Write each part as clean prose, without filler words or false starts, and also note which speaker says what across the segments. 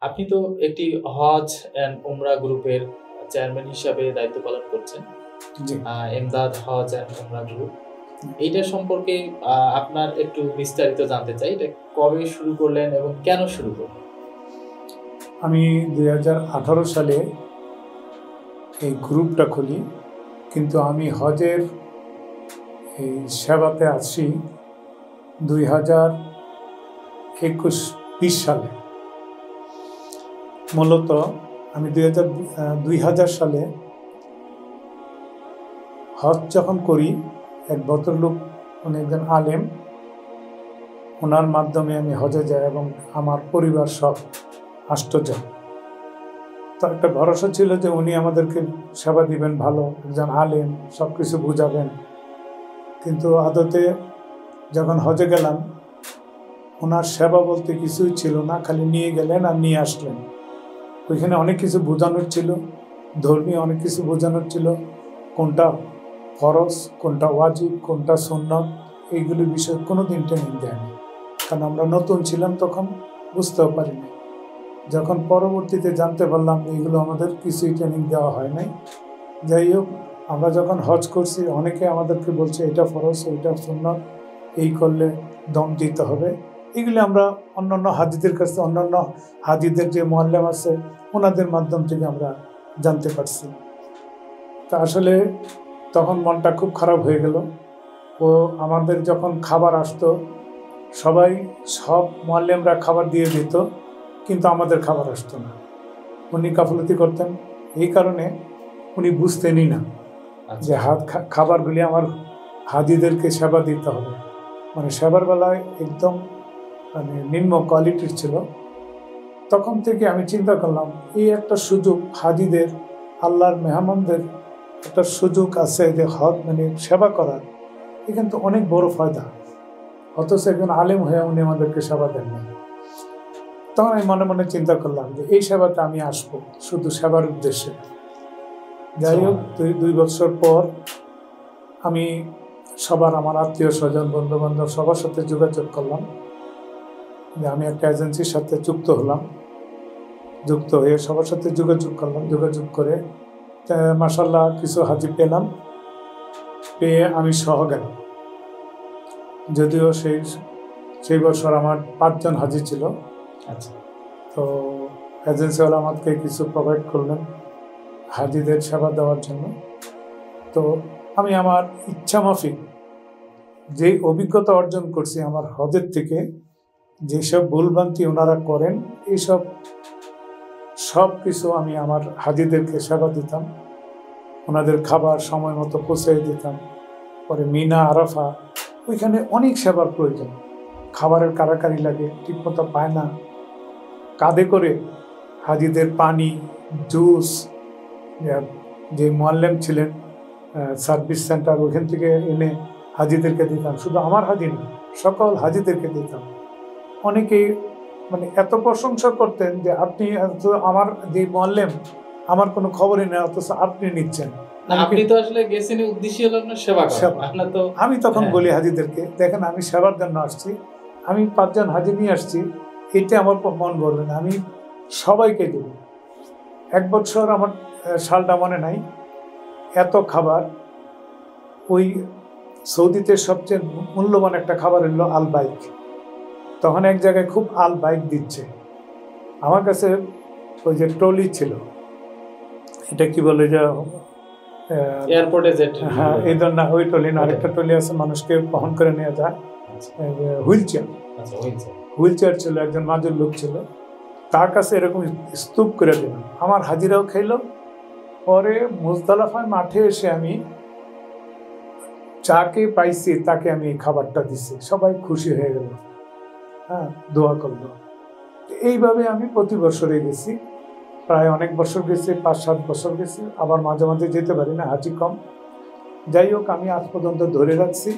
Speaker 1: আপনি তো একটি হজ অ্যান্ড উমরা গ্রুপের চেয়ারম্যান হিসাবে দায়িত্ব পালন করছেন।
Speaker 2: জি।
Speaker 1: এমদাদ হজ অ্যান্ড উমরা গ্রুপ। এইটা সম্পর্কে আপনার একটু বিস্তারিত জানতে চাই। এটা কবে শুরু করলেন এবং কেন শুরু করলেন?
Speaker 2: আমি 2018 সালে এই গ্রুপটা খুলি, কিন্তু আমি হজের এই সেবাতে আসি 2021-20 সালে। মূলত আমি 2000 সালে হজ যখন করি, এক ভদ্রলোক, উনি একজন আলেম, ওনার মাধ্যমে আমি হজে যাই এবং আমার পরিবার সব 8 জন। তো একটা ভরসা ছিল যে উনি আমাদেরকে সেবা দিবেন, ভালো একজন আলেম, সব কিছু বুঝাবেন। কিন্তু আদতে যখন হজে গেলাম, ওনার সেবা বলতে কিছুই ছিল না, খালি নিয়ে গেলেন আর নিয়ে আসলেন। ওইখানে অনেক কিছু বোঝানোর ছিল, ধর্মীয় অনেক কিছু বোঝানোর ছিল, কোনটা ফরজ, কোনটা ওয়াজিব, কোনটা সুন্নত, এইগুলি বিষয়ে কোনো দিন ট্রেনিং দেয়নি। কারণ আমরা নতুন ছিলাম, তখন বুঝতেও পারিনি। যখন পরবর্তীতে জানতে পারলাম এইগুলো আমাদের কিছুই ট্রেনিং দেওয়া হয় নাই। যাই হোক, আমরা যখন হজ করছি, অনেকে আমাদেরকে বলছে এটা ফরজ, ওইটা সুন্নত, এই করলে দম দিতে হবে। এগুলি আমরা অন্যান্য হাজিদের কাছে, অন্যান্য হাজিদের যে মুআল্লিম আছে, ওনাদের মাধ্যম থেকে আমরা জানতে পারছি। তা আসলে তখন মনটা খুব খারাপ হয়ে গেল। ও আমাদের যখন খাবার আসতো, সব মুআল্লিমরা খাবার দিয়ে দিত, কিন্তু আমাদের খাবার আসতো না। উনি গাফলতি করতেন, এই কারণে উনি বুঝতেনই না যে খাবারগুলি আমার হাজিদেরকে সেবা দিতে হবে। মানে সেবার বেলায় একদম নিম্ন কোয়ালিটির ছিল। তখন থেকে আমি চিন্তা করলাম, এই একটা সুযোগ হাজিদের, আল্লাহর মেহমানদের একটা সুযোগ আছে যে হজ সেবা করার, এখানে তো অনেক বড় ফায়দা। অথচ একজন আলেম হয়ে উনি আমাদেরকে সেবা দেন না। তখন আমি মনে মনে চিন্তা করলাম যে এই সেবাতে আমি আসবো শুধু সেবার উদ্দেশ্যে। যাই হোক, 2 বছর পর আমি আমার আত্মীয় স্বজন, বন্ধু বান্ধব সবার সাথে যোগাযোগ করলাম যে আমি একটা এজেন্সির সাথে যুক্ত হলাম। যুক্ত হয়ে সবার সাথে যোগাযোগ করলাম। যোগাযোগ করে মাশাআল্লাহ কিছু হাজি পেলাম, পেয়ে আমি সহ গেলাম। যদিও সেই বছর আমার 5 জন হাজি ছিল।
Speaker 1: আচ্ছা।
Speaker 2: তো এজেন্সিওয়ালা আমাকে কিছু প্রোভাইড করলেন হাজিদের সেবা দেওয়ার জন্য। তো আমি আমার ইচ্ছা মাফিক যে অভিজ্ঞতা অর্জন করছি আমার হজের থেকে, যেসব ভুলভ্রান্তি ওনারা করেন, এইসব সব কিছু আমি আমার হাজিদেরকে সেবা দিতাম। ওনাদের খাবার সময় মতো পৌঁছে দিতাম। পরে মিনা, আরাফা, ওইখানে অনেক সেবার প্রয়োজন। খাবারের কারাকারি লাগে, ঠিকমতো পায় না। কাঁধে করে হাজিদের পানি, জুস, যে মুআল্লিম ছিলেন সার্ভিস সেন্টার, ওইখান থেকে এনে হাজিদেরকে দিতাম। শুধু আমার হাজি না, সকল হাজিদেরকে দিতাম। অনেকেই এত প্রশংসা করতেন যে আপনি আমার যে মুআল্লিম, আমার কোনো খবরই নেই, অথচ আপনি নিচ্ছেন।
Speaker 1: আপনি তো আসলে গেছেন উদ্দেশ্য হলো আপনার সেবা করা।
Speaker 2: আমি তখন বলি হাজিদেরকে, দেখেন আমি সেবার জন্য আসছি, আমি 5 জন হাজি নিয়ে আসছি, এটা আমার মন ভরবে না, আমি সবাইকে দেব। 1 বছর আমার সালটা মনে নাই, এত খাবার। ওই সৌদিতে সবচেয়ে মূল্যবান একটা খাবার হলো আল বাইক। তখন এক জায়গায় খুব আল বাইক দিচ্ছে। আমার কাছে ওই যে ট্রলি ছিল, এটা কি বলে যে
Speaker 1: এয়ারপোর্টে যে,
Speaker 2: হ্যাঁ, এই ধরনের ওই ট্রলি না, আরেকটা ট্রলি আছে মানুষকে বহন করে নিয়ে যায়, হুইল চেয়ার ছিল। একজন মাজুর লোক ছিল, তার কাছে এরকম স্তূপ করে দিলাম। আমার হাজিরাও খাইল। পরে মুজদালিফার মাঠে এসে আমি যাকে পাইছি তাকে আমি খাবারটা দিছি, সবাই খুশি হয়ে গেল, হ্যাঁ, দোয়া করলো। এইভাবে আমি প্রতি বছরে গেছি, প্রায় অনেক বছর গেছি, 5-7 বছর গেছি। আবার মাঝে মাঝে যেতে পারি না, হাজি কম। যাই হোক, আমি আজ পর্যন্ত ধরে রাখছি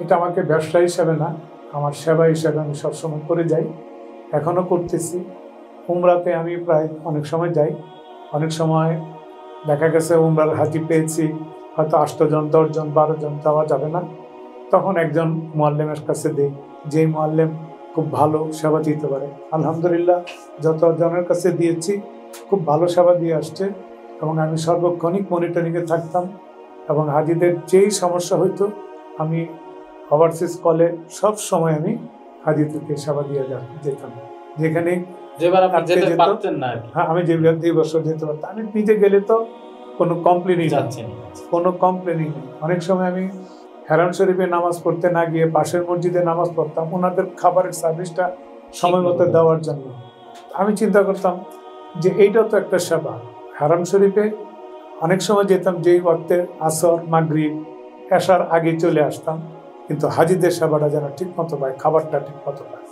Speaker 2: এটা আমাকে ব্যবসা হিসাবে না, আমার সেবা হিসাবে আমি সবসময় করে যাই, এখনও করতেছি। উমরাতে আমি প্রায় অনেক সময় যাই। অনেক সময় দেখা গেছে উমরার হাজি পেয়েছি হয়তো 8 জন, 10 জন, 12 জন, যাওয়া যাবে না, তখন একজন মুআল্লিমের কাছে দিই। যেই মুআল্লিম খুব ভালো সেবা দিতে পারে। আলহামদুলিল্লাহ যত জনের কাছে দিয়েছি খুব ভালো সেবা দিয়ে আসছে, এবং আমি সর্বক্ষণিক মনিটরিংয়ে থাকতাম, এবং হাজিদের যেই সমস্যা হইতো আমি ওভারসিজ কলে সব সময় আমি হাজিদেরকে সেবা দিয়ে যেতাম। যেখানে
Speaker 1: যেবার আপনি যেতে পারতেন না,
Speaker 2: হ্যাঁ, আমি যে 2 বছর যেতে পারতাম, আমি নিজে গেলে তো কোনো কমপ্লেনই
Speaker 1: যাচ্ছেন,
Speaker 2: কোনো কমপ্লেনই নেই। অনেক সময় আমি হেরাম শরীফে নামাজ পড়তে না গিয়ে পাশের মসজিদে নামাজ পড়তাম ওনাদের খাবারের সার্ভিসটা সময় মতো দেওয়ার জন্য। আমি চিন্তা করতাম যে এইটাও তো একটা সেবা। হারাম শরীফে অনেক সময় যেতাম যেই ওয়াক্তে আসর মাগরিব এশার আগে চলে আসতাম, কিন্তু হাজিদের সেবাটা যেন ঠিক মতো পায়, খাবারটা ঠিক মতো পায়।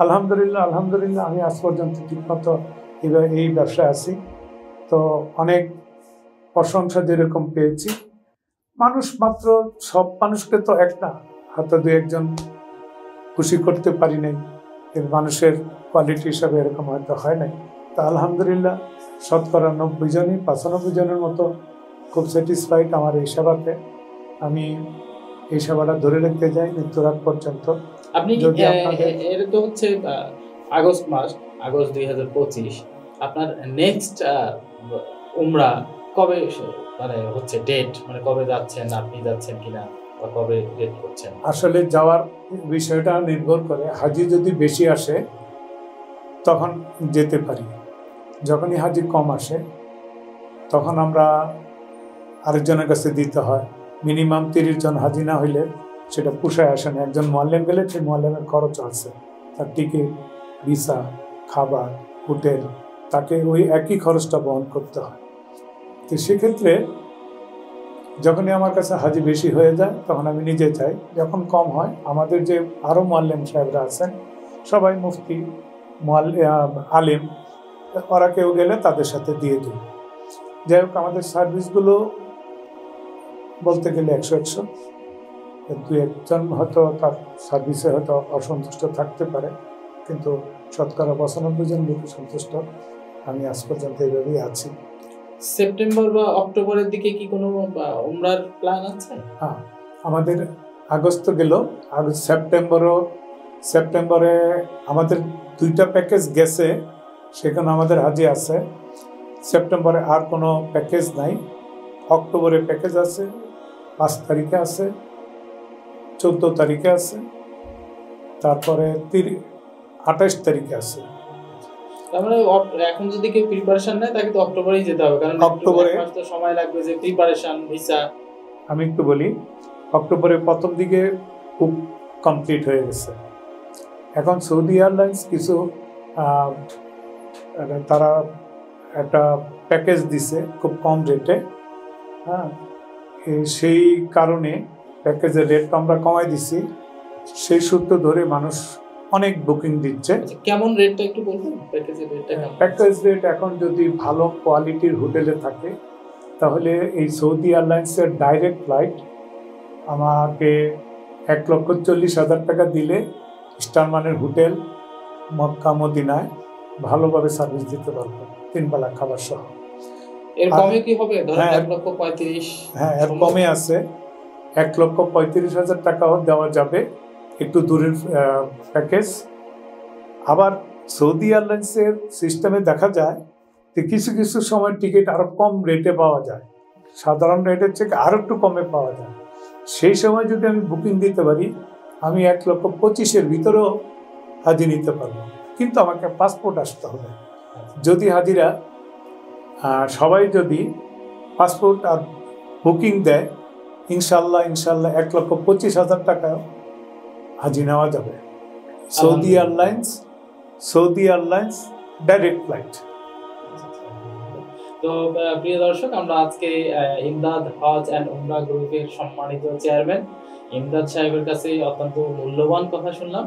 Speaker 2: আলহামদুলিল্লাহ আলহামদুলিল্লাহ আমি আজ পর্যন্ত ঠিক মতো এই ব্যবসায় আছি। তো অনেক প্রশংসা যেরকম পেয়েছি, মানুষ মাত্র সব মানুষকে তো এক না, হয়তো 2-1 খুশি করতে পারি নাই, মানুষের কোয়ালিটি হিসাবে এরকম হয়তো হয় নাই। তা আলহামদুলিল্লাহ 95 জনের মতো খুব স্যাটিসফাইড আমার এই সেবাতে। আমি এই সেবাটা ধরে রাখতে যাই মৃত্যুর আগ পর্যন্ত।
Speaker 1: আপনি এর তো হচ্ছে আগস্ট মাস, আগস্ট 2025, আপনার নেক্সট উমরা কবে মানে হচ্ছে ডেট, মানে কবে যাচ্ছেন, আপনি যাচ্ছেন কিনা বা কবে ডেট করছেন? আসলে
Speaker 2: যাওয়ার বিষয়টা নির্ভর করে, হাজি যদি বেশি আসে তখন যেতে পারি, যখনই হাজি কম আসে তখন আমরা আরেকজনের কাছে দিতে হয়। মিনিমাম 30 জন হাজি না হইলে সেটা পুষায় আসে না। একজন মুআল্লিম গেলে সেই মুআল্লিমের খরচ আছে, তার টিকিট, ভিসা, খাবার, হোটেল, তাকে ওই একই খরচটা বহন করতে হয়। তো সেক্ষেত্রে যখনই আমার কাছে হাজি বেশি হয়ে যায় তখন আমি নিজে চাই, যখন কম হয় আমাদের যে আরও মুআল্লিম সাহেবরা আছেন সবাই মুফতি আলিম, ওরা কেউ গেলে তাদের সাথে দিয়ে দিই। যাই হোক, আমাদের সার্ভিসগুলো বলতে গেলে 100-100। 2-1 হয়তো তার সার্ভিসে হয়তো অসন্তুষ্ট থাকতে পারে, কিন্তু শতকরা 95 জন লোক সন্তুষ্ট। আমি আজ পর্যন্ত এইভাবেই আছি।
Speaker 1: সেপ্টেম্বর বা অক্টোবরের দিকে কি কোনো উমরার প্ল্যান আছে?
Speaker 2: হ্যাঁ, আমাদের আগস্ট গেল, সেপ্টেম্বরে আমাদের 2টা প্যাকেজ গেছে, সেখানে আমাদের হাজি আছে। সেপ্টেম্বরে আর কোনো প্যাকেজ নাই। অক্টোবরে প্যাকেজ আছে, 5 তারিখে আছে, 14 তারিখে আছে, তারপরে 28 তারিখে আছে।
Speaker 1: তার মানে এখন যদি কেউ প্রিপারেশন নেয় তাকে তো অক্টোবরেই যেতে হবে, কারণ অক্টোবরে তো সময় লাগবে যে প্রিপারেশন, ভিসা।
Speaker 2: আমি একটু বলি, অক্টোবরে প্রথম দিকে খুব কমপ্লিট হয়ে গেছে। এখন সৌদি এয়ারলাইন্স কিছু তারা একটা প্যাকেজ দিছে খুব কম রেটে। হ্যাঁ, সেই কারণে প্যাকেজের রেটটা আমরা কমাই দিছি। সেই সূত্র ধরে মানুষ অনেক বুকিং দিচ্ছে।
Speaker 1: কেমন রেটটা একটু বলবেন? প্যাকেজের রেটটা কেমন?
Speaker 2: প্যাকেজ রেট এখন যদি ভালো কোয়ালিটির হোটেলে থাকে তাহলে এই সৌদি এয়ারলাইন্সের ডাইরেক্ট ফ্লাইট আমাকে 1,40,000 টাকা দিলে স্টার মানের হোটেল মক্কা মদিনায় ভালোভাবে সার্ভিস দিতে পারবো, 3 বেলা খাবার সহ।
Speaker 1: এর কমে কি হবে? ধরেন 1,35,000।
Speaker 2: হ্যাঁ, এর কমে আছে, 1,35,000 টাকাও দেওয়া যাবে, একটু দূরের প্যাকেজ। আবার সৌদি এয়ারলাইন্সের সিস্টেমে দেখা যায় যে কিছু কিছু সময় টিকিট আরো কম রেটে পাওয়া যায়, সাধারণ রেটের থেকে আরো একটু কমে পাওয়া যায়। সেই সময় যদি আমি বুকিং দিতে পারি আমি 1,25,000-এর ভিতরেও হাজি নিতে পারবো, কিন্তু আমাকে পাসপোর্ট আসতে হবে। যদি হাজিরা সবাই যদি পাসপোর্ট আর বুকিং দেয়, ইনশাল্লাহ 1,25,000 টাকা হাজি নেওয়া যাবে। Saudi airlines direct flight.
Speaker 1: তো প্রিয় দর্শক, আমরা আজকে ইমদাদ হজ অ্যান্ড উমরা গ্রুপের সম্মানিত চেয়ারম্যান ইমদাদ সাহেবের কাছে অত্যন্ত মূল্যবান কথা শুনলাম।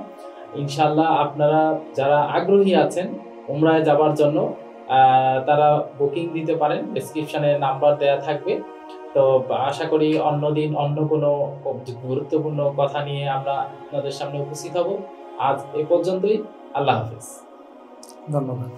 Speaker 1: ইনশাল্লাহ আপনারা যারা আগ্রহী আছেন উমরায় যাবার জন্য তারা বুকিং দিতে পারেন, ডেসক্রিপশনে নাম্বার দেয়া থাকবে। তো আশা করি অন্যদিন অন্য কোনো গুরুত্বপূর্ণ কথা নিয়ে আমরা আপনাদের সামনে উপস্থিত হব। আজ এ পর্যন্তই। আল্লাহ হাফেজ।
Speaker 2: ধন্যবাদ।